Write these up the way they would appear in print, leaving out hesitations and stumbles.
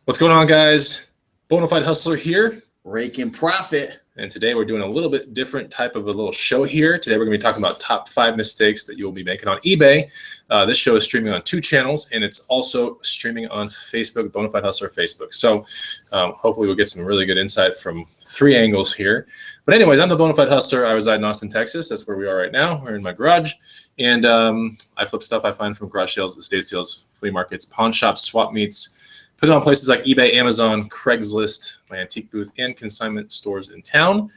What's going on, guys? Bonafide Hustler here. Raking profit. And today we're doing a little bit different type of a little show here. Today we're going to be talking about top 5 mistakes that you'll be making on eBay. This show is streaming on 2 channels, and it's also streaming on Facebook, Bonafide Hustler Facebook. So hopefully we'll get some really good insight from 3 angles here. But anyways, I'm the Bonafide Hustler. I reside in Austin, Texas. That's where we are right now. We're in my garage. And I flip stuff I find from garage sales, estate sales, flea markets, pawn shops, swap meets. Put it on places like eBay, Amazon, Craigslist, my antique booth, and consignment stores in town.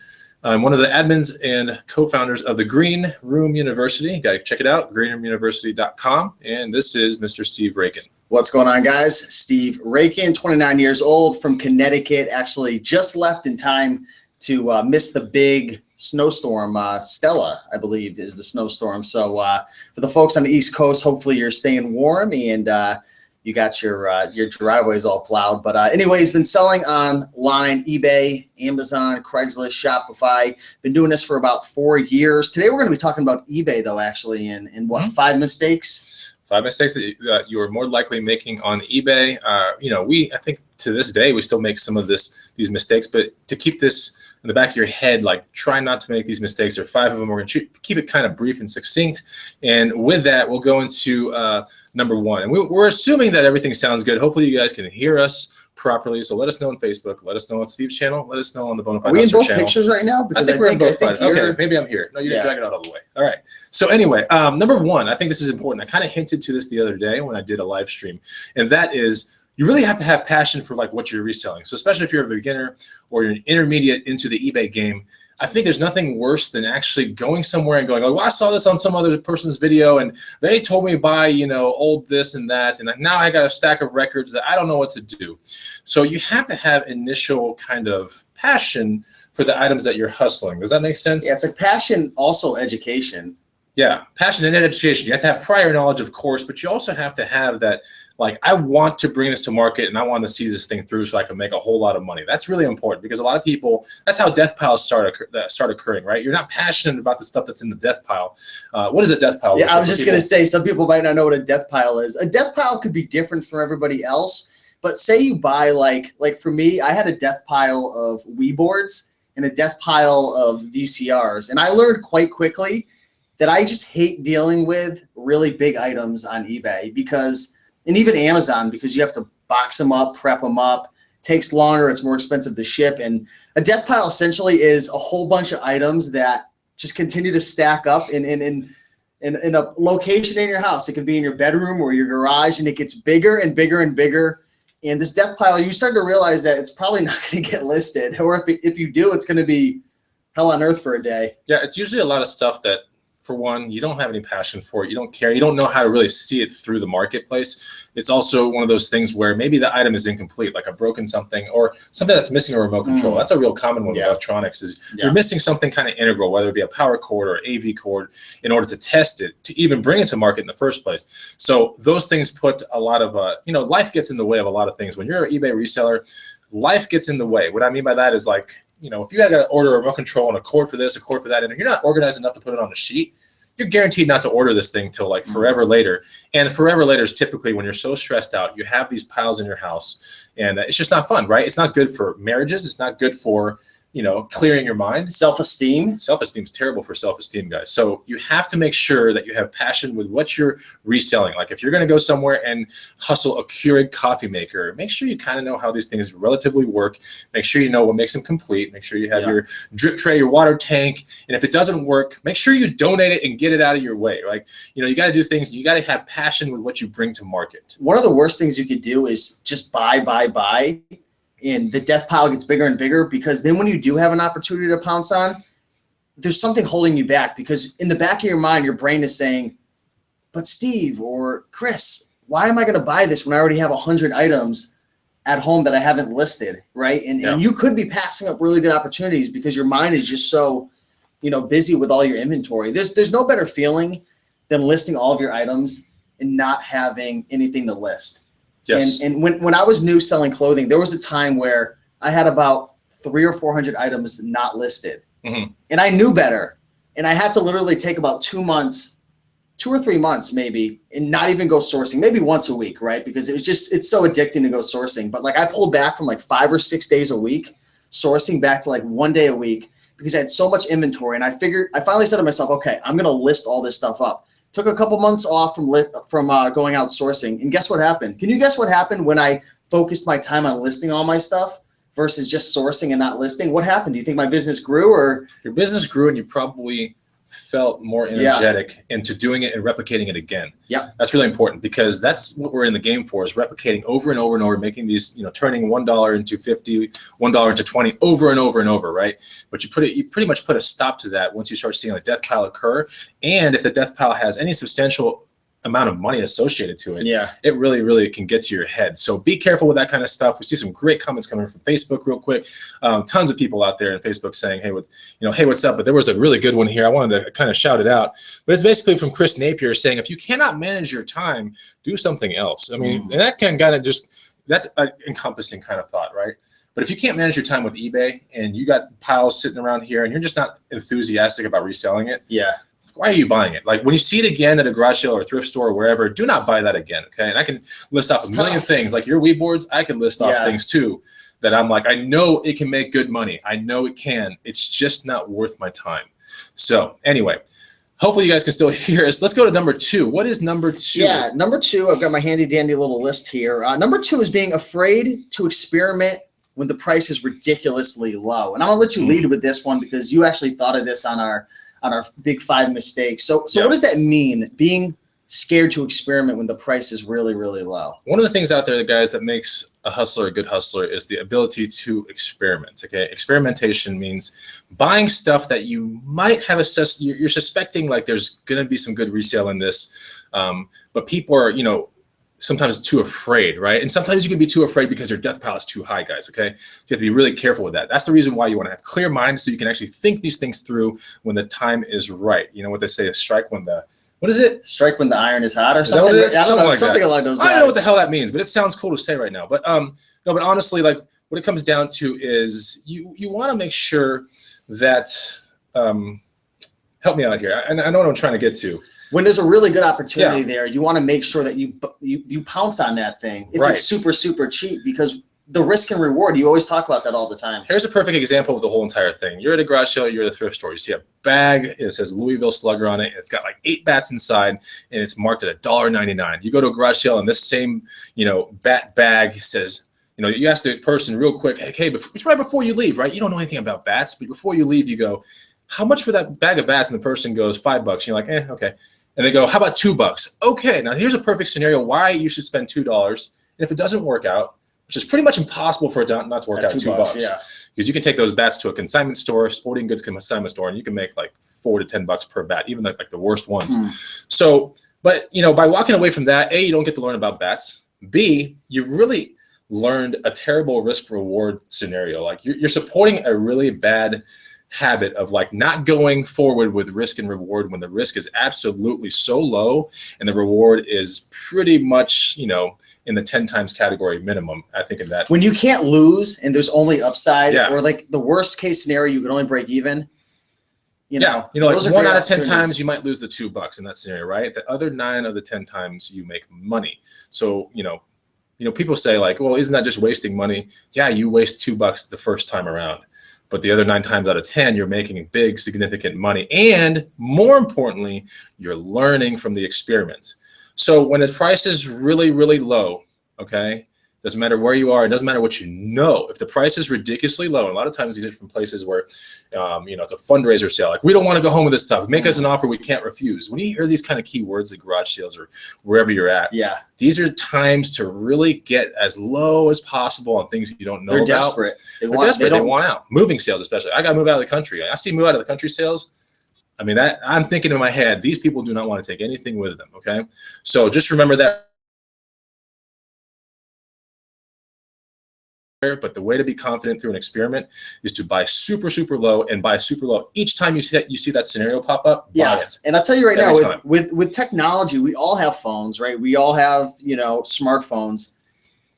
I'm one of the admins and co-founders of the Green Room University. You got to check it out, greenroomuniversity.com. And this is Mr. Steve Rakin. What's going on, guys? Steve Rakin, 29 years old, from Connecticut. Actually just left in time to miss the big snowstorm. Stella, I believe, is the snowstorm. So for the folks on the East Coast, hopefully you're staying warm and you got your driveways all plowed. But anyway, he's been selling online, eBay, Amazon, Craigslist, Shopify. Been doing this for about 4 years. Today we're going to be talking about eBay, though, actually, and what, 5 mistakes? 5 mistakes that you are more likely making on eBay. I think to this day we still make some of these mistakes, but to keep this in the back of your head, like, try not to make these mistakes. There are 5 of them. We're going to keep it kind of brief and succinct. And with that, we'll go into number 1. And we're assuming that everything sounds good. Hopefully you guys can hear us properly. So let us know on Facebook. Let us know on Steve's channel. Let us know on the Bonafide Hustler channel. Are we in both pictures right now? Because I think we're in both. Okay, maybe I'm here. No, you didn't drag it out all the way. All right. So anyway, number 1, I think this is important. I kind of hinted to this the other day when I did a live stream, and that is, you really have to have passion for like what you're reselling. So especially if you're a beginner or you're an intermediate into the eBay game, I think there's nothing worse than actually going somewhere and going, oh, well, I saw this on some other person's video and they told me to buy, old this and that, and now I got a stack of records that I don't know what to do. So you have to have initial kind of passion for the items that you're hustling. Does that make sense? Yeah, it's like passion, also education. Yeah, passion and education. You have to have prior knowledge, of course, but you also have to have that, like, I want to bring this to market and I want to see this thing through so I can make a whole lot of money. That's really important because a lot of people, that's how death piles start occurring, right? You're not passionate about the stuff that's in the death pile. What is a death pile? Yeah, I was just going to say, some people might not know what a death pile is. A death pile could be different for everybody else, but say you buy, like for me, I had a death pile of Wii boards and a death pile of VCRs. And I learned quite quickly that I just hate dealing with really big items on eBay and even Amazon, because you have to box them up, prep them up, takes longer, it's more expensive to ship. And a death pile essentially is a whole bunch of items that just continue to stack up in a location in your house. It could be in your bedroom or your garage, and it gets bigger and bigger and bigger. And this death pile, you start to realize that it's probably not going to get listed, or if you do, it's going to be hell on earth for a day. Yeah, it's usually a lot of stuff that, for one, you don't have any passion for it. You don't care. You don't know how to really see it through the marketplace. It's also one of those things where maybe the item is incomplete, like a broken something or something that's missing a remote control. That's a real common one with electronics is you're missing something kind of integral, whether it be a power cord or AV cord, in order to test it, to even bring it to market in the first place. So those things put a lot of, life gets in the way of a lot of things. When you're an eBay reseller, life gets in the way. What I mean by that is, like, if you got to order a remote control and a cord for this, a cord for that, and you're not organized enough to put it on a sheet, you're guaranteed not to order this thing till like forever later. And forever later is typically when you're so stressed out, you have these piles in your house, and it's just not fun, right? It's not good for marriages. It's not good for, clearing your mind. Self-esteem. Self-esteem is terrible for self-esteem, guys. So you have to make sure that you have passion with what you're reselling. Like, if you're going to go somewhere and hustle a Keurig coffee maker, make sure you kind of know how these things relatively work. Make sure you know what makes them complete. Make sure you have your drip tray, your water tank. And if it doesn't work, make sure you donate it and get it out of your way. Like, you got to do things. You got to have passion with what you bring to market. One of the worst things you could do is just buy. And the death pile gets bigger and bigger, because then when you do have an opportunity to pounce on, there's something holding you back, because in the back of your mind, your brain is saying, but Steve or Chris, why am I going to buy this when I already have 100 items at home that I haven't listed, right? And you could be passing up really good opportunities because your mind is just so, busy with all your inventory. There's no better feeling than listing all of your items and not having anything to list. Yes. And when I was new selling clothing, there was a time where I had about 300 or 400 items not listed. And I knew better. And I had to literally take about 2 months 2 or 3 months maybe and not even go sourcing, maybe once a week, right? Because it's so addicting to go sourcing. But like I pulled back from like 5 or 6 days a week sourcing back to like 1 day a week because I had so much inventory. And I finally said to myself, okay, I'm going to list all this stuff up. Took a couple months off from going out sourcing. And guess what happened? Can you guess what happened when I focused my time on listing all my stuff versus just sourcing and not listing? What happened? Do you think my business grew or? Your business grew and you probably felt more energetic into doing it and replicating it again. Yeah. That's really important because that's what we're in the game for, is replicating over and over and over, making these, turning $1 into 50, $1 into 20 over and over and over, right? But you pretty much put a stop to that once you start seeing a death pile occur. And if the death pile has any substantial amount of money associated to it, it really, really can get to your head. So be careful with that kind of stuff. We see some great comments coming from Facebook real quick. Tons of people out there in Facebook saying, hey, hey, what's up? But there was a really good one here. I wanted to kind of shout it out. But it's basically from Chris Napier saying, if you cannot manage your time, do something else. I mean, and that can kind of that's an encompassing kind of thought, right? But if you can't manage your time with eBay and you got piles sitting around here and you're just not enthusiastic about reselling it, why are you buying it? Like when you see it again at a garage sale or a thrift store or wherever, do not buy that again, okay? And I can list off a million things. Like your weed boards, I can list off things too that I'm like, I know it can make good money. I know it can. It's just not worth my time. So anyway, hopefully you guys can still hear us. Let's go to number 2. What is number 2? Yeah, number 2, I've got my handy dandy little list here. Number 2 is being afraid to experiment when the price is ridiculously low. And I'm gonna let you lead with this one because you actually thought of this on our big 5 mistakes. So what does that mean, being scared to experiment when the price is really, really low? One of the things out there, guys, that makes a hustler a good hustler is the ability to experiment, okay? Experimentation means buying stuff that you might have assessed, you're suspecting like there's gonna be some good resale in this, but people are, sometimes too afraid, right? And sometimes you can be too afraid because your death pile is too high, guys, okay? You have to be really careful with that. That's the reason why you want to have clear mind so you can actually think these things through when the time is right. You know what they say, strike when the, what is it? Strike when the iron is hot or something? Is that what it is? I don't know, something along those lines. I don't know what the hell that means, but it sounds cool to say right now. But no, but honestly, like what it comes down to is you want to make sure that, help me out here. I know what I'm trying to get to. When there's a really good opportunity there, you want to make sure that you pounce on that thing if it's super, super cheap, because the risk and reward, you always talk about that all the time. Here's a perfect example of the whole entire thing. You're at a garage sale, you're at a thrift store, you see a bag, it says Louisville Slugger on it, it's got like 8 bats inside, and it's marked at $1.99. You go to a garage sale and this same, bat bag says, you ask the person real quick, hey, it's right before you leave, right? You don't know anything about bats, but before you leave, you go, how much for that bag of bats? And the person goes, $5. You're like, okay. And they go, how about $2? Okay, now here's a perfect scenario why you should spend $2. And if it doesn't work out, which is pretty much impossible for it not to work out, $2. Because you can take those bats to a consignment store, sporting goods consignment store, and you can make like $4 to $10 per bat, even like the worst ones. So, but by walking away from that, A, you don't get to learn about bats. B, you've really learned a terrible risk reward scenario. Like you're supporting a really bad habit of like not going forward with risk and reward when the risk is absolutely so low and the reward is pretty much, in the 10 times category minimum, I think in that. When you can't lose and there's only upside, or like the worst case scenario, you can only break even. Like 1 out of 10 times you might lose the $2 in that scenario, right? The other 9 of the 10 times you make money. So, people say like, well, isn't that just wasting money? Yeah, you waste $2 the first time around. But the other 9 times out of 10, you're making big, significant money. And more importantly, you're learning from the experiment. So when the price is really, really low, okay, doesn't matter where you are, it doesn't matter what you know. If the price is ridiculously low, and a lot of times these are from places where, it's a fundraiser sale. Like, we don't want to go home with this stuff. Make us an offer we can't refuse. When you hear these kind of keywords like garage sales or wherever you're at, these are times to really get as low as possible on things you don't know about. They're desperate. They're desperate. They want out. Moving sales especially. I got to move out of the country. I see move out of the country sales. I mean, that I'm thinking in my head, these people do not want to take anything with them, okay? So just remember that. But the way to be confident through an experiment is to buy super, super low and buy super low. Each time you see that scenario pop up, buy it. And I'll tell you right now, with technology, we all have phones, right? We all have, smartphones.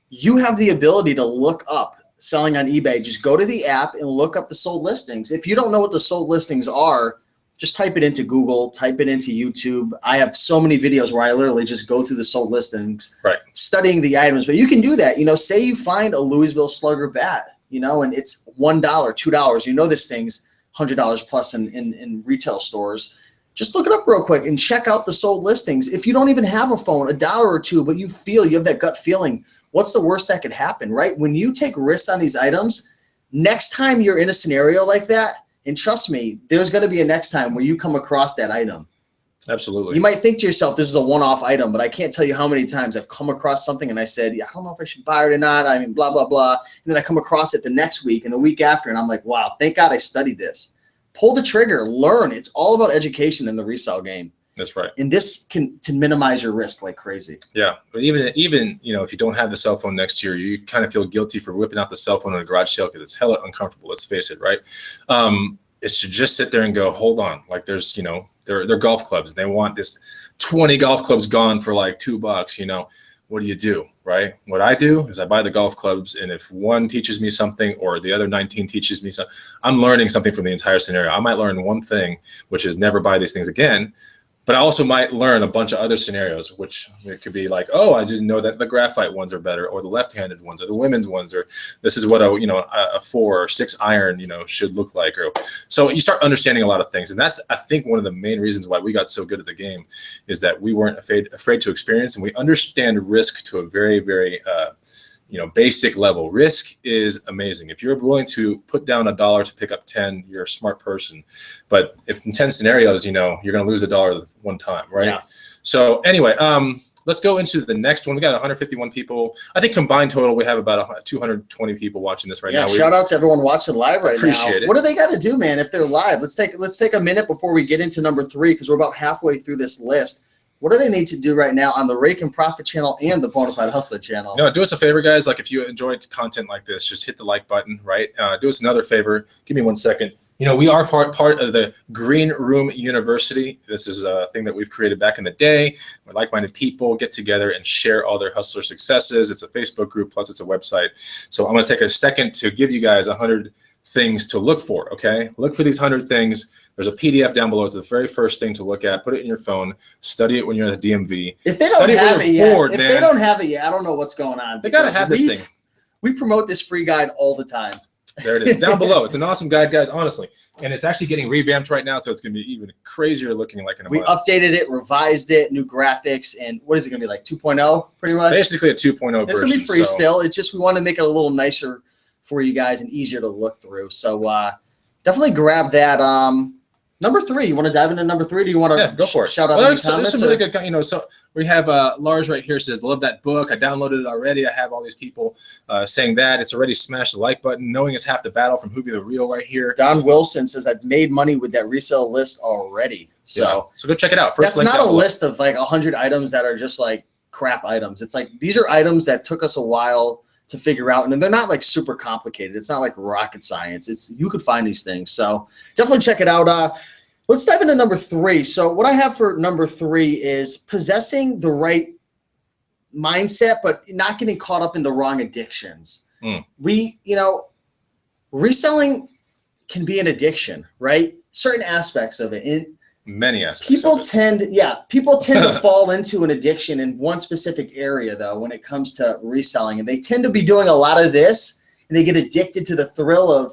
You have the ability to look up selling on eBay. Just go to the app and look up the sold listings. If you don't know what the sold listings are, just type it into Google, type it into YouTube. I have so many videos where I literally just go through the sold listings, studying the items. But you can do that. Say you find a Louisville Slugger bat, and it's $1, $2. This thing's $100 plus in retail stores. Just look it up real quick and check out the sold listings. If you don't even have a phone, $1 or $2, but you have that gut feeling, what's the worst that could happen, right? When you take risks on these items, next time you're in a scenario like that, and trust me, there's going to be a next time where you come across that item. Absolutely. You might think to yourself, this is a one-off item, but I can't tell you how many times I've come across something and I said, I don't know if I should buy it or not. I mean, blah, blah, blah. And then I come across it the next week and the week after, and I'm like, wow, thank God I studied this. Pull the trigger, learn. It's all about education in the resale game. That's right. And this can minimize your risk like crazy. Yeah. But even if you don't have the cell phone next to you, you kind of feel guilty for whipping out the cell phone in a garage sale because it's hella uncomfortable. Let's face it, right? It's to just sit there and go, hold on. Like there's, they're golf clubs. They want this 20 golf clubs gone for like $2. What do you do, right? What I do is I buy the golf clubs, and if one teaches me something or the other 19 teaches me something, I'm learning something from the entire scenario. I might learn one thing, which is never buy these things again. But I also might learn a bunch of other scenarios, which it could be like, oh, I didn't know that the graphite ones are better, or the left-handed ones, or the women's ones, or this is what a 4 or 6 iron, should look like. Or so you start understanding a lot of things, and that's, I think, one of the main reasons why we got so good at the game is that we weren't afraid to experience, and we understand risk to a very, very basic level. Risk is amazing. If you're willing to put down $1 to pick up 10, you're a smart person. But if in 10 scenarios, you're going to lose $1 one time, right? Yeah. So anyway, let's go into the next one. We got 151 people. I think combined total, we have about 220 people watching this right now. Shout out to everyone watching live right now. Appreciate it. What do they got to do, man, if they're live? Let's take a minute before we get into number 3, because we're about halfway through this list. What do they need to do right now on the Rake and Profit channel and the Bonafide Hustler channel? Do us a favor, guys. Like, if you enjoyed content like this, just hit the like button, right? Do us another favor. Give me 1 second. We are part of the Green Room University. This is a thing that we've created back in the day where like-minded people get together and share all their hustler successes. It's a Facebook group, plus it's a website. So I'm going to take a second to give you guys 100 things to look for, okay? Look for these 100 things. There's a PDF down below. It's the very first thing to look at. Put it in your phone. Study it when you're at the DMV. If they don't have it yet, they don't have it yet, I don't know what's going on. They got to have this thing. We promote this free guide all the time. There it is, down below. It's an awesome guide, guys, honestly. And it's actually getting revamped right now, so it's going to be even crazier looking like in a month. We updated it, revised it, new graphics, and what is it going to be, like 2.0 pretty much? Basically a 2.0 version. It's going to be free still. It's just we want to make it a little nicer for you guys and easier to look through. So definitely grab that. Number 3, you want to dive into number 3? Do you want to go for it? Shout out any comments? There's some really good, so we have Lars right here says, love that book. I downloaded it already. I have all these people saying that. It's already smashed the like button. Knowing is half the battle from Who Be the Real right here. Don Wilson says, I've made money with that resale list already. So go check it out. That's not a list of like 100 items that are just like crap items. It's like these are items that took us a while to figure out, and they're not like super complicated. It's not like rocket science. You could find these things. So definitely check it out. Let's dive into number 3. So what I have for number 3 is possessing the right mindset, but not getting caught up in the wrong addictions. Reselling can be an addiction, right? Certain aspects of it. And many aspects. People tend to fall into an addiction in one specific area, though, when it comes to reselling. And they tend to be doing a lot of this, and they get addicted to the thrill of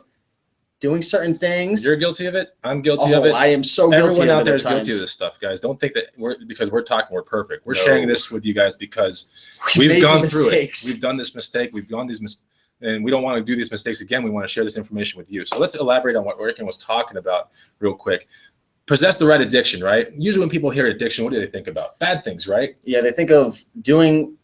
doing certain things. You're guilty of it. I'm guilty of it. I am so guilty of it. Everyone out there is guilty of this stuff, guys. Don't think that because we're talking, we're perfect. We're sharing this with you guys because we've gone through it. We've done this mistake. We've gone these mistakes. And we don't want to do these mistakes again. We want to share this information with you. So let's elaborate on what Rick was talking about real quick. Possess the right addiction, right? Usually when people hear addiction, what do they think about? Bad things, right? Yeah, they think of doing,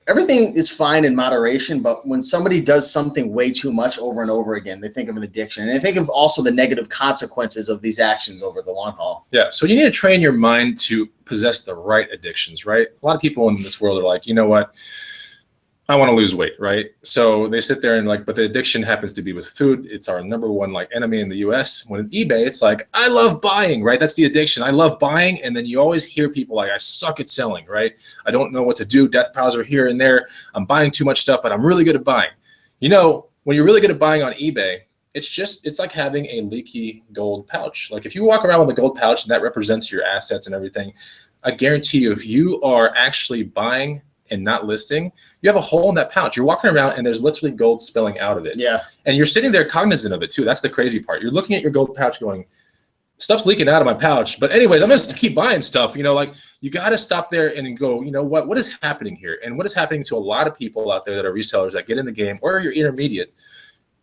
everything is fine in moderation, but when somebody does something way too much over and over again, they think of an addiction. And they think of also the negative consequences of these actions over the long haul. Yeah, so you need to train your mind to possess the right addictions, right? A lot of people in this world are like, you know what? I want to lose weight, right? So they sit there and but the addiction happens to be with food. It's our number one enemy in the US. When in eBay, it's like, I love buying, right? That's the addiction. I love buying. And then you always hear people like, I suck at selling, right? I don't know what to do. Death piles are here and there. I'm buying too much stuff, but I'm really good at buying. When you're really good at buying on eBay, it's like having a leaky gold pouch. Like if you walk around with a gold pouch and that represents your assets and everything, I guarantee you, if you are actually buying and not listing, you have a hole in that pouch. You're walking around and there's literally gold spilling out of it. Yeah. And you're sitting there cognizant of it too. That's the crazy part. You're looking at your gold pouch going, stuff's leaking out of my pouch. But anyways, I'm just keep buying stuff. You know, like you got to stop there and go, you know what is happening here? And what is happening to a lot of people out there that are resellers that get in the game or you're intermediate,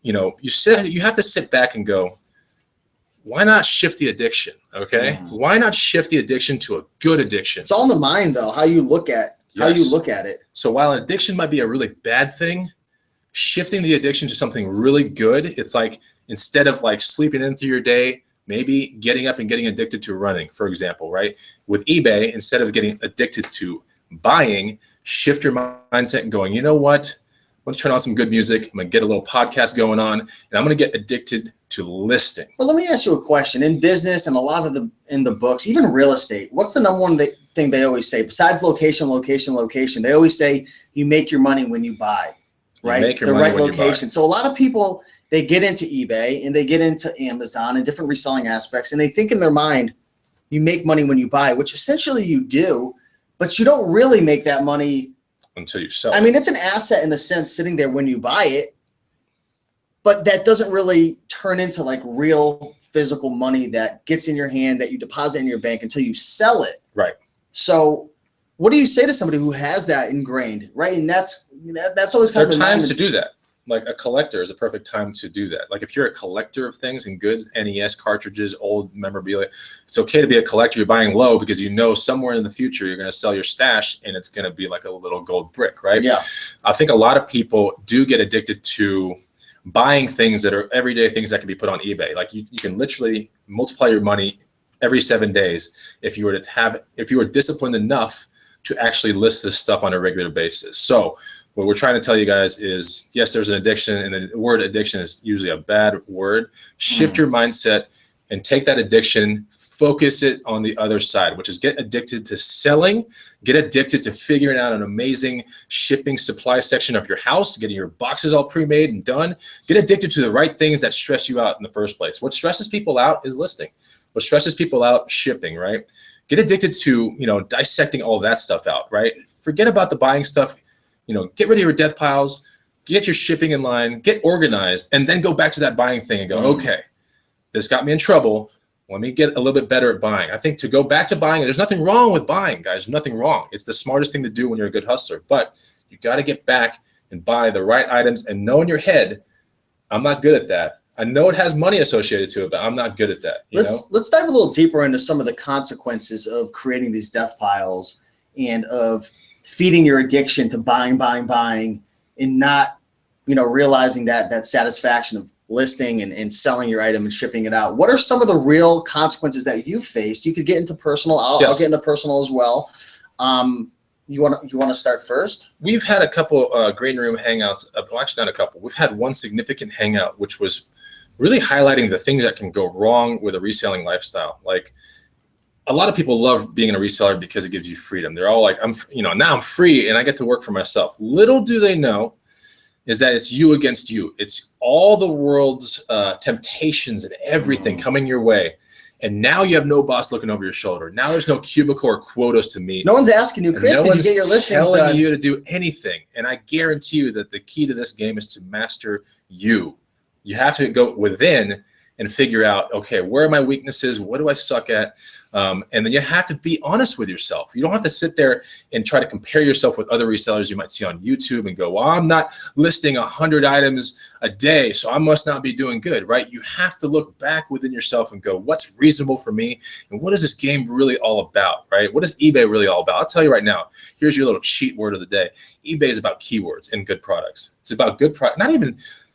you know, you have to sit back and go, why not shift the addiction? Okay. Why not shift the addiction to a good addiction? It's all in the mind though, how you look at it. So while an addiction might be a really bad thing, shifting the addiction to something really good, it's like instead of like sleeping in through your day, maybe getting up and getting addicted to running, for example, right? With eBay, instead of getting addicted to buying, shift your mindset and going, you know what? I'm going to turn on some good music. I'm going to get a little podcast going on, and I'm going to get addicted to listing. Well, let me ask you a question. In business and a lot of in the books, even real estate, what's the number one thing they always say? Besides location, they always say you make your money when you buy, right? You make your money when location. So a lot of people, they get into eBay and they get into Amazon and different reselling aspects, and they think in their mind, you make money when you buy, which essentially you do, but you don't really make that money until you sell. I mean, it's an asset in a sense sitting there when you buy it, but that doesn't really turn into like real physical money that gets in your hand that you deposit in your bank until you sell it. Right. So what do you say to somebody who has that ingrained, right? And that's always kind there of are times to do that. Like a collector is a perfect time to do that. Like if you're a collector of things and goods, NES cartridges, old memorabilia, it's okay to be a collector. You're buying low because you know somewhere in the future you're going to sell your stash and it's going to be like a little gold brick, right? Yeah. I think a lot of people do get addicted to buying things that are everyday things that can be put on eBay. Like you can literally multiply your money every 7 days if you were disciplined enough to actually list this stuff on a regular basis. So what we're trying to tell you guys is, yes, there's an addiction, and the word addiction is usually a bad word. Shift your mindset and take that addiction, focus it on the other side, which is get addicted to selling, get addicted to figuring out an amazing shipping supply section of your house, getting your boxes all pre-made and done. Get addicted to the right things that stress you out in the first place. What stresses people out is listing. What stresses people out, shipping, right? Get addicted to, you know, dissecting all that stuff out, right? Forget about the buying stuff. You know, get rid of your death piles, get your shipping in line, get organized, and then go back to that buying thing and go, okay, this got me in trouble. Let me get a little bit better at buying. I think to go back to buying, there's nothing wrong with buying, guys. Nothing wrong. It's the smartest thing to do when you're a good hustler. But you got to get back and buy the right items and know in your head, I'm not good at that. I know it has money associated to it, but I'm not good at that. Let's dive a little deeper into some of the consequences of creating these death piles and of feeding your addiction to buying, and not, you know, realizing that satisfaction of listing and selling your item and shipping it out. What are some of the real consequences that you face? You could get into personal. I'll get into personal as well. You want to start first? We've had a couple green room hangouts. Well, actually, not a couple. We've had one significant hangout, which was really highlighting the things that can go wrong with a reselling lifestyle. Like, a lot of people love being a reseller because it gives you freedom. They're all like, now I'm free and I get to work for myself. Little do they know is that it's you against you. It's all the world's temptations and everything coming your way. And now you have no boss looking over your shoulder. Now there's no cubicle or quotas to meet. No one's asking you, Chris, did you get your listings done? Telling you to do anything. And I guarantee you that the key to this game is to master you. You have to go within and figure out, okay, where are my weaknesses? What do I suck at? And then you have to be honest with yourself. You don't have to sit there and try to compare yourself with other resellers you might see on YouTube and go, well, I'm not listing 100 items a day, so I must not be doing good, right? You have to look back within yourself and go, what's reasonable for me? And what is this game really all about, right? What is eBay really all about? I'll tell you right now, here's your little cheat word of the day. eBay is about keywords and good products. It's about good product,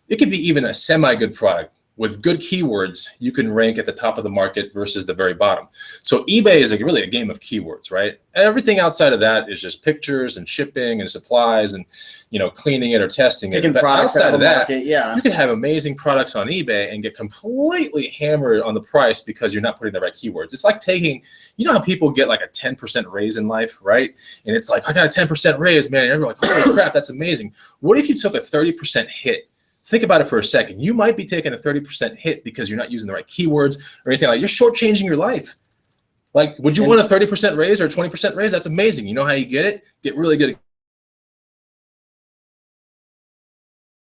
it could be even a semi-good product. With good keywords, you can rank at the top of the market versus the very bottom. So eBay is really a game of keywords, right? Everything outside of that is just pictures and shipping and supplies and, you know, cleaning it or testing it. But outside of that, you can have amazing products on eBay and get completely hammered on the price because you're not putting the right keywords. It's like taking, you know how people get like a 10% raise in life, right? And it's like, I got a 10% raise, man. And everyone's like, holy crap, that's amazing. What if you took a 30% hit think about it for a second. You might be taking a 30% hit because you're not using the right keywords or anything like that. You're shortchanging your life. Like, would you want a 30% raise or a 20% raise? That's amazing. You know how you get it? Get really good at,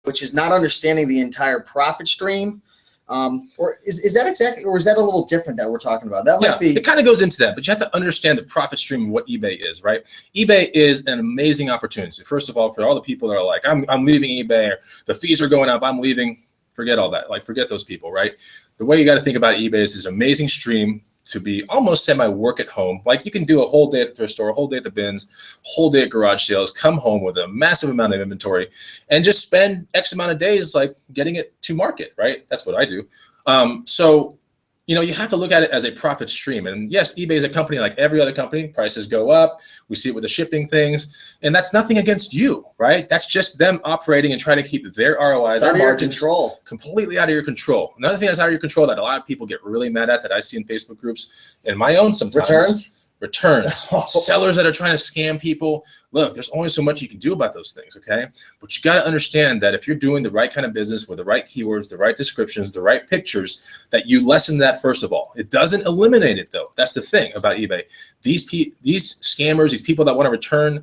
which is not understanding the entire profit stream. Or is that exactly, or is that a little different that we're talking about? That might be. It kind of goes into that, but you have to understand the profit stream of what eBay is, right? eBay is an amazing opportunity. First of all, for all the people that are like, I'm leaving eBay, or the fees are going up, I'm leaving, forget all that. Like, forget those people, right? The way you got to think about eBay is this amazing stream to be almost semi-work at home. Like, you can do a whole day at the thrift store, a whole day at the bins, whole day at garage sales, come home with a massive amount of inventory, and just spend X amount of days like getting it to market, right? That's what I do. So, you know, you have to look at it as a profit stream. And yes, eBay is a company like every other company. Prices go up. We see it with the shipping things. And that's nothing against you, right? That's just them operating and trying to keep their ROI, their margins completely out of your control. Another thing that's out of your control that a lot of people get really mad at that I see in Facebook groups and my own sometimes. Returns. Sellers that are trying to scam people. Look, there's only so much you can do about those things, okay? But you got to understand that if you're doing the right kind of business with the right keywords, the right descriptions, the right pictures, that you lessen that first of all. It doesn't eliminate it though. That's the thing about eBay. These scammers, these people that want to return,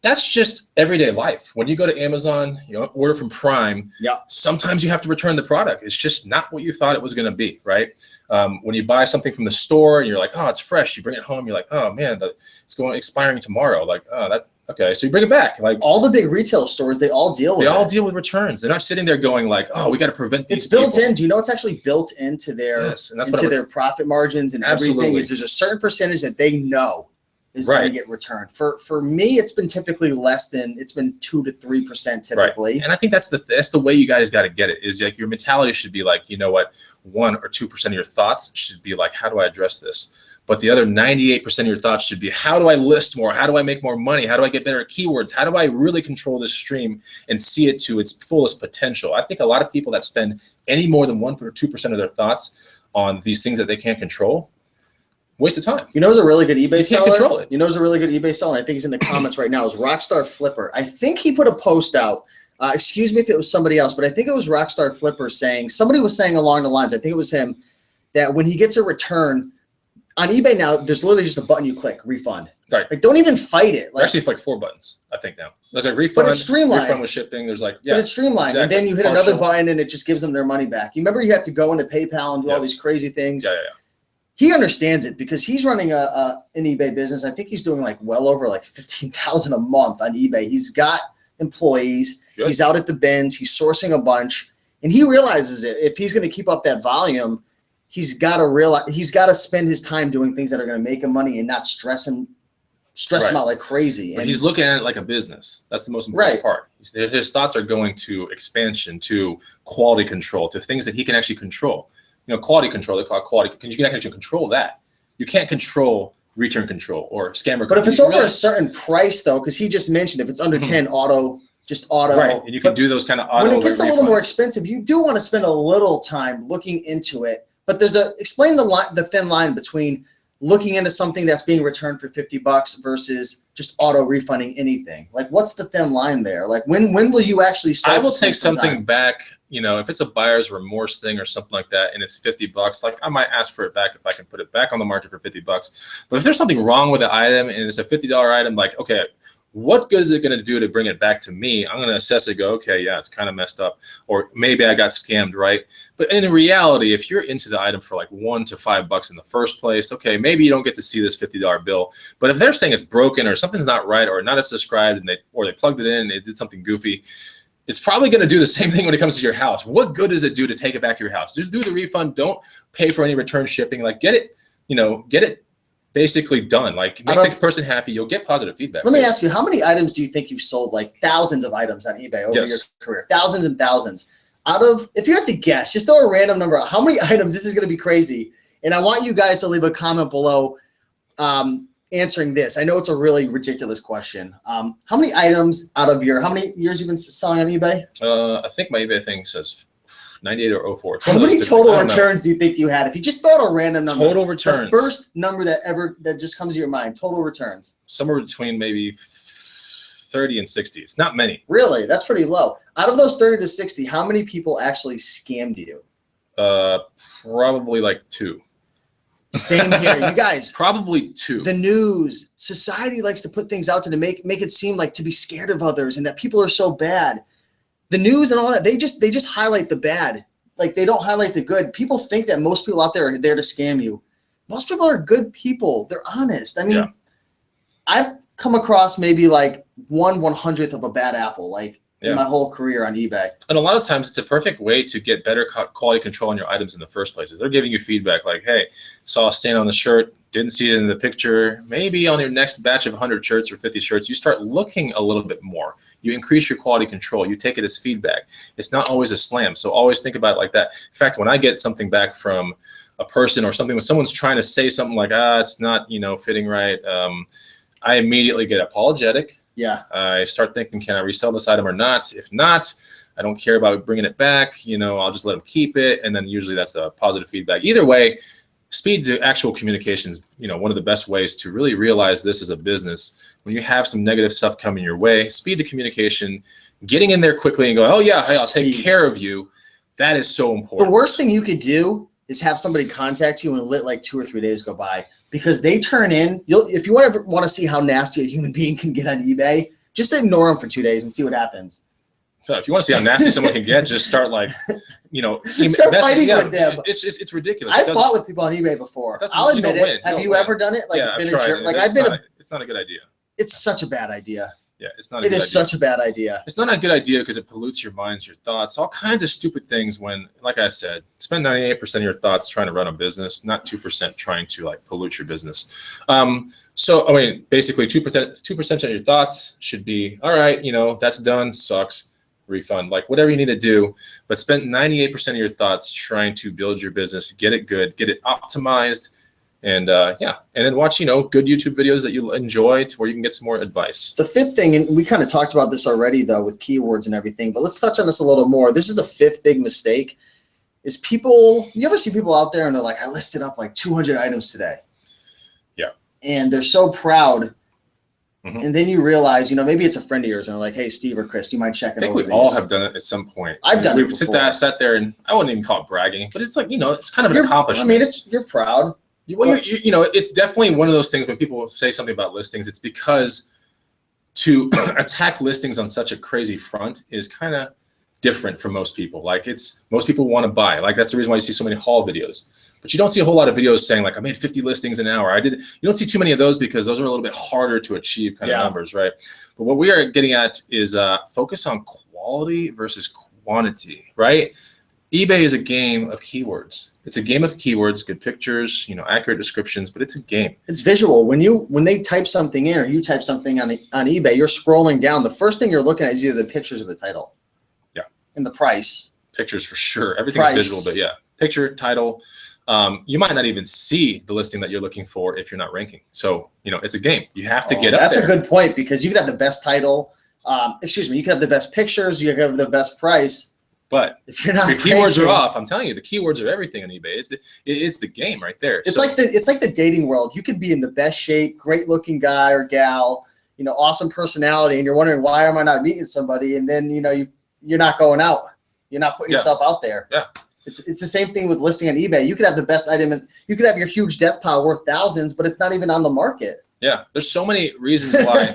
that's just everyday life. When you go to Amazon, you know, order from Prime, sometimes you have to return the product. It's just not what you thought it was going to be, right? When you buy something from the store and you're like, oh, it's fresh, you bring it home, you're like, oh man, it's expiring tomorrow. Like, oh, okay, so you bring it back. Like, all the big retail stores, they all deal with returns. They're not sitting there going like, oh, we got to prevent these. It's built in. Do you know it's actually built into their their profit margins and everything? Is there's a certain percentage that they know is going to get returned. For me, it's been typically less than, it's been 2 to 3% typically. Right. And I think that's the way you guys got to get it, is like your mentality should be like, you know what, 1 or 2% of your thoughts should be like, how do I address this? But the other 98% of your thoughts should be, how do I list more? How do I make more money? How do I get better at keywords? How do I really control this stream and see it to its fullest potential? I think a lot of people that spend any more than 1 or 2% of their thoughts on these things that they can't control, waste of time. You know who's a really good eBay seller? Can't control it. You know who's a really good eBay seller? I think he's in the comments right now. Is Rockstar Flipper. I think he put a post out. Excuse me if it was somebody else, but I think it was Rockstar Flipper saying, somebody was saying along the lines, I think it was him, that when he gets a return on eBay now, there's literally just a button you click, refund. Right. Like, don't even fight it. Like, actually, it's like 4 buttons, I think now. There's like refund, but it's streamlined. refund with shipping. There's like, but it's streamlined. Exactly. And then you hit another button and it just gives them their money back. You remember you had to go into PayPal and do all these crazy things. Yeah. He understands it because he's running an eBay business. I think he's doing like well over like $15,000 a month on eBay. He's got employees. Good. He's out at the bins. He's sourcing a bunch, and he realizes it. If he's going to keep up that volume, he's got to spend his time doing things that are going to make him money and not stress him out like crazy. But he's looking at it like a business. That's the most important part. His thoughts are going to expansion, to quality control, to things that he can actually control. You know, quality control, they call it quality, because you can actually control that. You can't control return control or scammer. But if it's over a certain price, though, because he just mentioned if it's under 10, auto. Right, and you can do those kind of auto. When it gets a little more expensive, you do want to spend a little time looking into it. But explain the thin line between looking into something that's being returned for $50 versus just auto refunding anything. Like, what's the thin line there? Like, when will you actually start? I will take something back. You know, if it's a buyer's remorse thing or something like that, and it's $50, like I might ask for it back if I can put it back on the market for $50. But if there's something wrong with the item and it's a $50 item, like, okay, what good is it going to do to bring it back to me? I'm going to assess it, go, okay, yeah, it's kind of messed up, or maybe I got scammed, right? But in reality, if you're into the item for like $1 to $5 in the first place, okay, maybe you don't get to see this $50 bill. But if they're saying it's broken or something's not right or not as described, and they plugged it in and they did something goofy, it's probably going to do the same thing when it comes to your house. What good does it do to take it back to your house? Just do the refund. Don't pay for any return shipping. Like, get it basically done. Like, make the person happy. You'll get positive feedback. Let me ask you, how many items do you think you've sold? Like thousands of items on eBay over your career? Thousands and thousands. Out of, if you had to guess, just throw a random number out. How many items? This is going to be crazy. And I want you guys to leave a comment below answering this. I know it's a really ridiculous question. How many items out of how many years you've been selling on eBay? I think my eBay thing says 98 or 04. How many total returns do you think you had? If you just throw out a random number. Total returns. The first number that just comes to your mind. Total returns. Somewhere between maybe 30 and 60. It's not many. Really? That's pretty low. Out of those 30 to 60, how many people actually scammed you? Probably like 2. Same here. You guys. Probably 2. The news, society likes to put things out to make it seem like to be scared of others and that people are so bad. The news and all that, they just highlight the bad. Like they don't highlight the good. People think that most people out there are there to scam you. Most people are good people. They're honest. I mean, I've come across maybe like 1/100th of a bad apple, like in my whole career on eBay. And a lot of times it's a perfect way to get better quality control on your items in the first place. They're giving you feedback like, hey, saw a stain on the shirt, didn't see it in the picture. Maybe on your next batch of 100 shirts or 50 shirts, you start looking a little bit more. You increase your quality control. You take it as feedback. It's not always a slam. So always think about it like that. In fact, when I get something back from a person or something, when someone's trying to say something like, it's not, fitting right, I immediately get apologetic. Yeah. I start thinking, can I resell this item or not? If not, I don't care about bringing it back. I'll just let them keep it. And then usually that's the positive feedback. Either way, speed to actual communications, one of the best ways to really realize this is a business. When you have some negative stuff coming your way, speed to communication, getting in there quickly and go, oh yeah, hey, I'll take care of you. That is so important. The worst thing you could do is have somebody contact you and let like 2 or 3 days go by. Because they turn in, if you ever want to see how nasty a human being can get on eBay, just ignore them for 2 days and see what happens. So if you want to see how nasty someone can get, just start like, start fighting with them. It's ridiculous. I've fought with people on eBay before. I'll admit it. Have you ever done it? Like been a jerk? Like it's not a good idea. It's such a bad idea. Yeah, it's not. It is such a bad idea. It's not a good idea because it pollutes your minds, your thoughts, all kinds of stupid things. When, like I said, spend 98% of your thoughts trying to run a business, not 2% trying to like pollute your business. So I mean, basically, 2% of your thoughts should be all right. That's done. Sucks. Refund. Like whatever you need to do, but spend 98% of your thoughts trying to build your business, get it good, get it optimized. And and then watch, good YouTube videos that you enjoy to where you can get some more advice. The fifth thing, and we kind of talked about this already though with keywords and everything, but let's touch on this a little more. This is the fifth big mistake is you ever see people out there and they're like, I listed up like 200 items today. Yeah. And they're so proud. Mm-hmm. And then you realize, maybe it's a friend of yours and they're like, hey, Steve or Chris, do you mind checking over these? I think we all have done it at some point. I've done it before. We've sat there and I wouldn't even call it bragging, but it's like, it's kind of an accomplishment. I mean, you're proud. Well, it's definitely one of those things when people say something about listings, it's because to attack listings on such a crazy front is kind of different for most people. Like most people want to buy. Like that's the reason why you see so many haul videos. But you don't see a whole lot of videos saying like I made 50 listings an hour. You don't see too many of those because those are a little bit harder to achieve kind of numbers, right? But what we are getting at is focus on quality versus quantity, right? eBay is a game of keywords. It's a game of keywords, good pictures, accurate descriptions, but it's a game. It's visual. When they type something in or you type something on eBay, you're scrolling down. The first thing you're looking at is either the pictures or the title. Yeah. And the price. Pictures for sure. Everything's visual, but yeah. Picture, title. You might not even see the listing that you're looking for if you're not ranking. So, it's a game. You have to get up there. That's a good point because you could have the best title. You could have the best pictures. You could have the best price. But if you're not your keywords are off, I'm telling you, the keywords are everything on eBay. It's the game right there. It's like the dating world. You could be in the best shape, great looking guy or gal, awesome personality, and you're wondering why am I not meeting somebody? And then you're not going out. You're not putting yourself out there. Yeah. It's the same thing with listing on eBay. You could have the best item and you could have your huge death pile worth thousands, but it's not even on the market. Yeah. There's so many reasons why.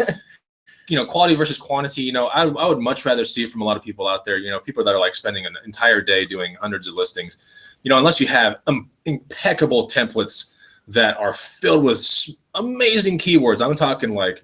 Quality versus quantity, I would much rather see from a lot of people out there, people that are like spending an entire day doing hundreds of listings, unless you have impeccable templates that are filled with amazing keywords. I'm talking like,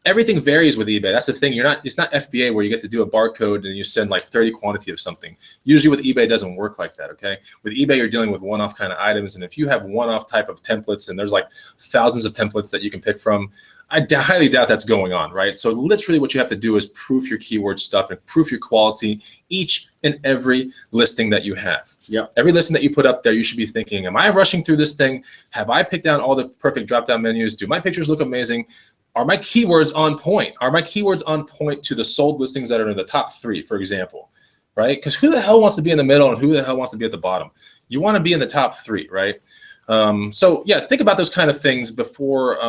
everything varies with eBay. That's the thing. It's not FBA where you get to do a barcode and you send like 30 quantity of something. Usually with eBay, it doesn't work like that. Okay. With eBay, you're dealing with one-off kind of items. And if you have one-off type of templates and there's like thousands of templates that you can pick from, I highly doubt that's going on, right? So literally what you have to do is proof your keyword stuff and proof your quality each and every listing that you have. Yep. Every listing that you put up there, you should be thinking, am I rushing through this thing? Have I picked out all the perfect drop-down menus? Do my pictures look amazing? Are my keywords on point? Are my keywords on point to the sold listings that are in the top 3, for example, right? Because who the hell wants to be in the middle and who the hell wants to be at the bottom? You want to be in the top 3, right? So yeah, think about those kind of things before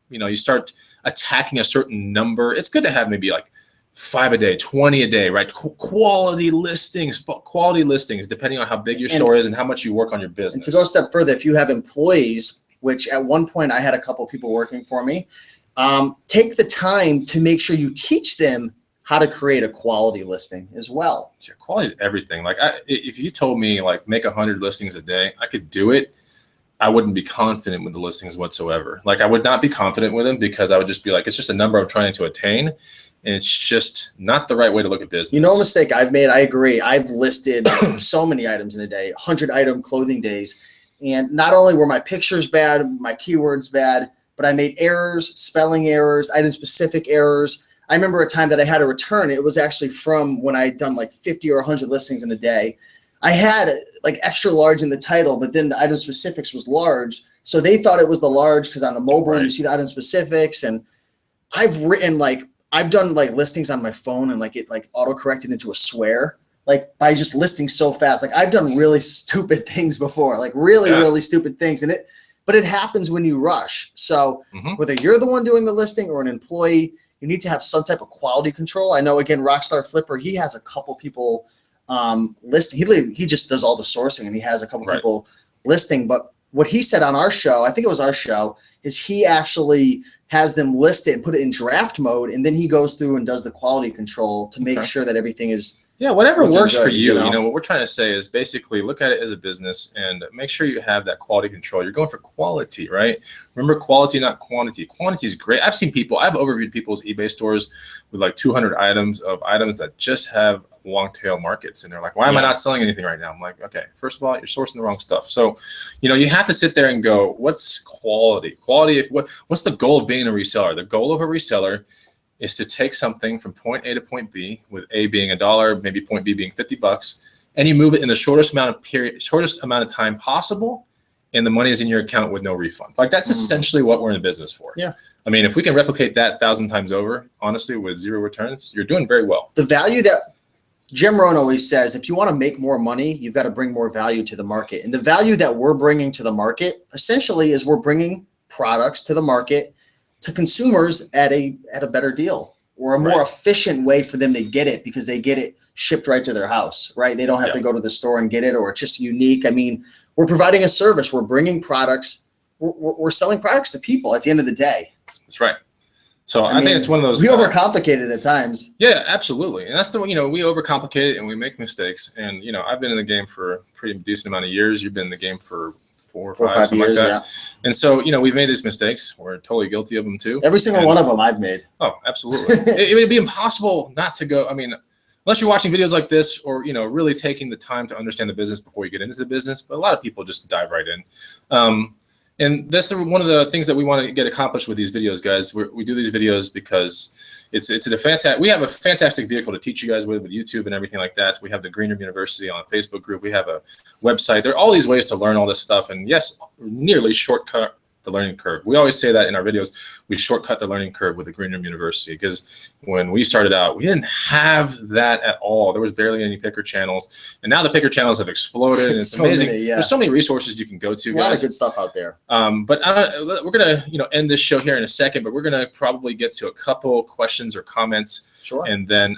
you start attacking a certain number. It's good to have maybe like 5 a day, 20 a day, right? Quality listings, depending on how big your store is and how much you work on your business. And to go a step further, if you have employees, which at one point I had a couple people working for me, take the time to make sure you teach them how to create a quality listing as well. Yeah, quality is everything. Like if you told me like make 100 listings a day, I could do it. I wouldn't be confident with the listings whatsoever. Like I would not be confident with them because I would just be like, it's just a number I'm trying to attain. And it's just not the right way to look at business. You know, a mistake I've made, I agree. I've listed so many items in a day, 100 item clothing days. And not only were my pictures bad, my keywords bad, but I made errors, spelling errors, item specific errors. I remember a time that I had a return. It was actually from when I'd done like 50 or 100 listings in a day. I had like extra large in the title, but then the item specifics was large. So they thought it was the large because on the mobile, you see the item specifics. And I've done like listings on my phone and like it like auto-corrected into a swear, like by just listing so fast. Like I've done really stupid things before, like really stupid things. But it happens when you rush. So whether you're the one doing the listing or an employee, you need to have some type of quality control. I know, again, Rockstar Flipper, he has a couple people listing. He just does all the sourcing and he has a couple people listing. But what he said on our show, I think it was our show, is he actually has them list it and put it in draft mode, and then he goes through and does the quality control to make sure that everything is whatever works good, for you. you know? You know, what we're trying to say is basically look at it as a business and make sure you have that quality control. You're going for quality, right? Remember, quality, not quantity. Quantity is great. I've overviewed people's eBay stores with like 200 items that just have long tail markets, and they're like, why am I not selling anything right now? I'm like, okay, first of all, you're sourcing the wrong stuff. So, you know, you have to sit there and go, what's quality? What's the goal of being a reseller? The goal of a reseller is to take something from point A to point B, with A being $1, maybe point B being $50, and you move it in the shortest amount of time possible, and the money is in your account with no refund. Like that's essentially what we're in the business for. Yeah. I mean, if we can replicate that 1,000 times over, honestly, with zero returns, you're doing very well. The value that Jim Rohn always says, if you want to make more money, you've got to bring more value to the market. And the value that we're bringing to the market essentially is we're bringing products to the market to consumers at a better deal, or a more efficient way for them to get it, because they get it shipped right to their house, right? They don't have to go to the store and get it, or it's just unique. I mean, we're providing a service. We're bringing products. We're selling products to people at the end of the day. That's right. So I think it's one of those. We overcomplicate it at times. Yeah, absolutely. And that's we overcomplicate it and we make mistakes. And, you know, I've been in the game for a pretty decent amount of years. You've been in the game for four or five, something years, like that. Yeah. And so, you know, we've made these mistakes. We're totally guilty of them too. Every single one of them I've made. Oh, absolutely. It would be impossible not to go. I mean, unless you're watching videos like this, or, you know, really taking the time to understand the business before you get into the business. But a lot of people just dive right in. And that's one of the things that we want to get accomplished with these videos, guys. We do these videos because we have a fantastic vehicle to teach you guys with YouTube and everything like that. We have the Green Room University on Facebook group. We have a website. There are all these ways to learn all this stuff. And yes, nearly shortcut the learning curve. We always say that in our videos. We shortcut the learning curve with the Green Room University, because when we started out, we didn't have that at all. There was barely any picker channels, and now the picker channels have exploded. And it's so amazing. There's so many resources you can go to. A lot of good stuff out there. But we're gonna end this show here in a second. But we're gonna probably get to a couple questions or comments. Sure. And then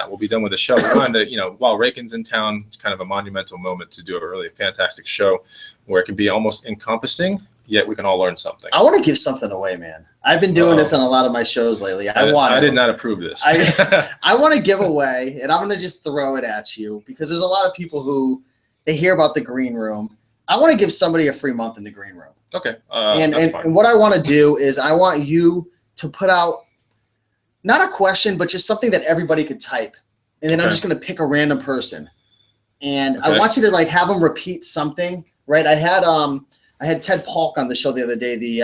we'll be done with the show. We're trying to, while Rakin's in town, it's kind of a monumental moment to do a really fantastic show where it can be almost encompassing, yet we can all learn something. I want to give something away, man. I've been doing this on a lot of my shows lately. I did not approve this. I want to give away, and I'm going to just throw it at you, because there's a lot of people who they hear about the Green Room. I want to give somebody a free month in the Green Room. Okay. And what I want to do is I want you to put out not a question, but just something that everybody could type. And then I'm just going to pick a random person. And I want you to like have them repeat something, right? I had Ted Polk on the show the other day, the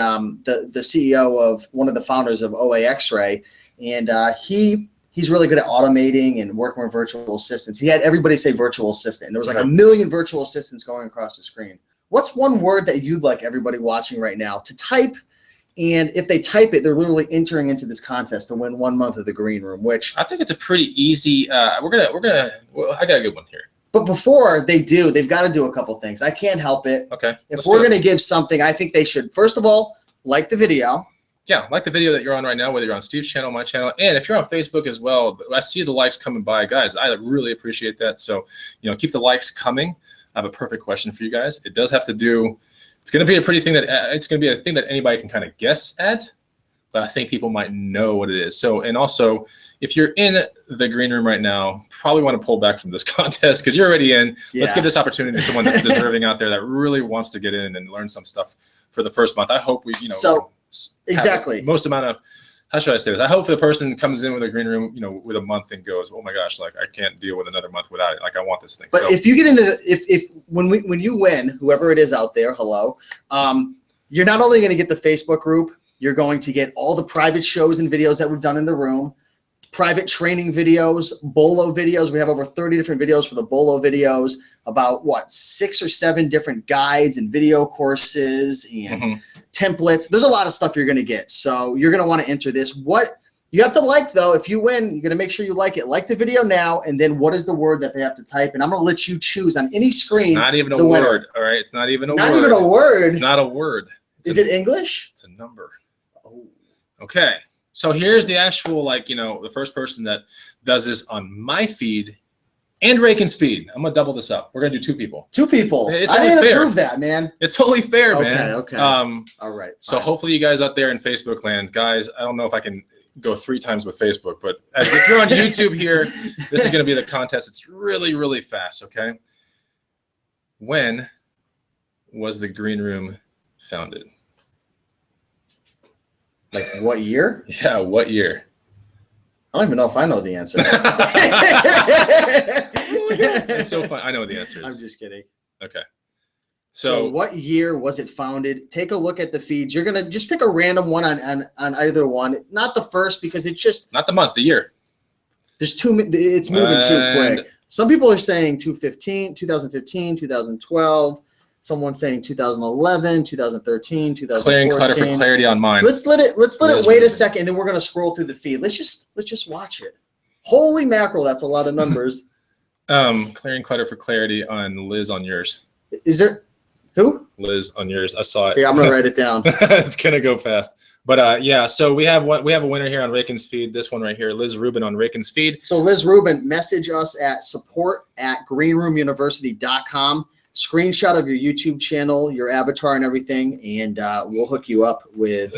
CEO of one of the founders of OA X-Ray. And he's really good at automating and working with virtual assistants. He had everybody say virtual assistant. And there was like a million virtual assistants going across the screen. What's one word that you'd like everybody watching right now to type? And if they type it, they're literally entering into this contest to win 1 month of the Green Room, which I think it's a pretty easy. I got a good one here. But before they do, they've got to do a couple things. I can't help it. Okay. If we're going to give something, I think they should, first of all, like the video. yeah, like the video that you're on right now, whether you're on Steve's channel, my channel, and if you're on Facebook as well, I see the likes coming by, guys. I really appreciate that. So, you know, keep the likes coming. I have a perfect question for you guys. It does have to do. It's going to be a pretty thing that it's going to be a thing that anybody can kind of guess at, but I think people might know what it is. So, and also, if you're in the green room right now, probably want to pull back from this contest because you're already in. Yeah. Let's give this opportunity to someone that's deserving out there that really wants to get in and learn some stuff for the first month. I hope we, you know. So exactly. Most amount of, how should I say this? I hope the person comes in with a green room, you know, with a month and goes, oh my gosh, like I can't deal with another month without it. Like I want this thing. But so, if you get into when you win, whoever it is out there, hello, you're not only going to get the Facebook group, you're going to get all the private shows and videos that we've done in the room, private training videos, Bolo videos. We have over 30 different videos for the Bolo videos, about what, 6 or 7 different guides and video courses and templates. There's a lot of stuff you're going to get. So you're going to want to enter this. What you have to like, though, if you win, you're going to make sure you like it. Like the video now, and then what is the word that they have to type? And I'm going to let you choose on any screen. It's not even a word, all right? It's not even a word. Not even a word. It's not a word. Is it English? It's a number. Oh. Okay. So here's the actual, like, you know, the first person that does this on my feed and Raken's feed. I'm going to double this up. We're going to do 2 people. 2 people. It's I only didn't fair. approve that, man. It's totally fair, man. Okay. All right. So fine. hopefully you guys out there in Facebook land, guys, I don't know if I can go 3 times with Facebook, but if you're on YouTube here, this is going to be the contest. It's really, really fast, okay? When was the Green Room founded? Like what year? Yeah, what year? I don't even know if I know the answer. It's so fun. I know what the answer is. I'm just kidding. Okay. So what year was it founded? Take a look at the feeds. You're going to just pick a random one on either one. Not the first because it's just. Not the month, the year. There's it's moving too quick. Some people are saying 2015, 2012. Someone's saying 2011, 2013, 2014. Clearing clutter for clarity on mine. Let's let it wait a second, and then we're gonna scroll through the feed. Let's just watch it. Holy mackerel, that's a lot of numbers. Clearing clutter for clarity on Liz on yours. Is there who? Liz on yours. I saw it. Here, I'm gonna write it down. It's gonna go fast. But yeah, so we have a winner here on Raken's feed. This one right here, Liz Rubin on Raken's feed. So Liz Rubin, message us at support@greenroomuniversity.com. Screenshot of your YouTube channel, your avatar and everything, and we'll hook you up with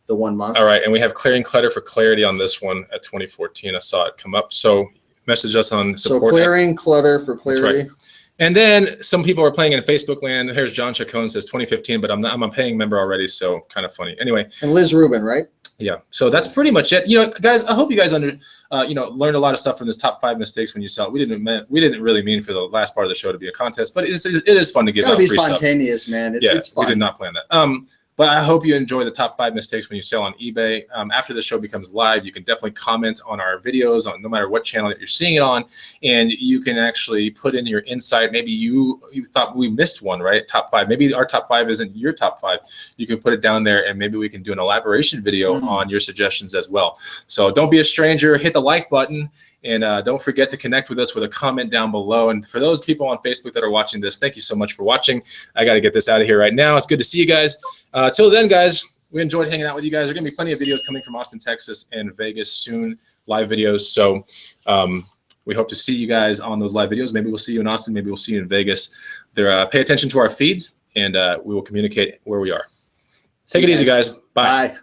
the 1 month. All right, and we have Clearing Clutter for Clarity on this one at 2014. I saw it come up. So message us on support. So Clearing Clutter for Clarity. That's right. And then some people are playing in Facebook land. Here's John Chacon says 2015, but I'm a paying member already, so kind of funny. Anyway. And Liz Rubin, right? Yeah. So that's pretty much it. You know, guys, I hope you guys learned a lot of stuff from this top 5 mistakes when you sell. We didn't really mean for the last part of the show to be a contest, but it is fun to give out free stuff. It's gotta be spontaneous, man. It's fun. We did not plan that. But I hope you enjoy the top 5 mistakes when you sell on eBay. After the show becomes live, you can definitely comment on our videos on no matter what channel that you're seeing it on, and you can actually put in your insight. Maybe you thought we missed one, right? Top 5. Maybe our top 5 isn't your top 5. You can put it down there, and maybe we can do an elaboration video on your suggestions as well. So don't be a stranger. Hit the like button. And don't forget to connect with us with a comment down below. And for those people on Facebook that are watching this, thank you so much for watching. I got to get this out of here right now. It's good to see you guys. Till then, guys, we enjoyed hanging out with you guys. There are going to be plenty of videos coming from Austin, Texas, and Vegas soon, live videos. So we hope to see you guys on those live videos. Maybe we'll see you in Austin. Maybe we'll see you in Vegas. Pay attention to our feeds, and we will communicate where we are. Take it easy, guys. Bye.